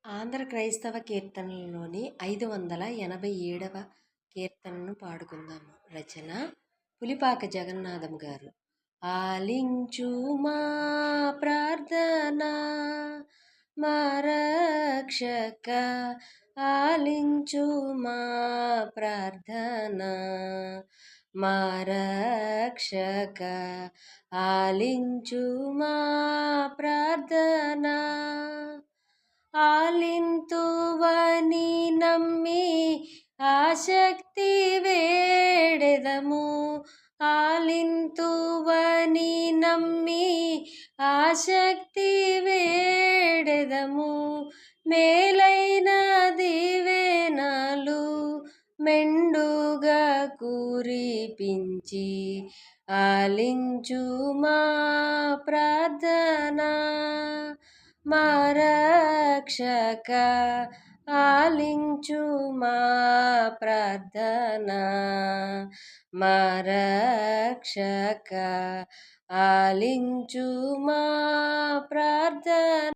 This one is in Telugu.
ఆంధ్ర క్రైస్తవ కీర్తనలలోని 587వ కీర్తనను పాడుకుందాము. రచన పులిపాక జగన్నాథం గారు. ఆలించు మా ప్రార్థన మా రక్షక, ఆలించు మా ప్రార్థన మా రక్షక, ఆలించు మా ప్రార్థన. ఆలింతువని నమ్మి ఆసక్తి వేడెదము, ఆలింతువని నమ్మి ఆసక్తి వేడెదము. మేలైన దీవెనలు మెండుగా కురిపించి ఆలించు మా ప్రార్థన మా రక్షక, ఆలించు మా ప్రార్థన మా రక్షక, ఆలించు మా ప్రార్థన.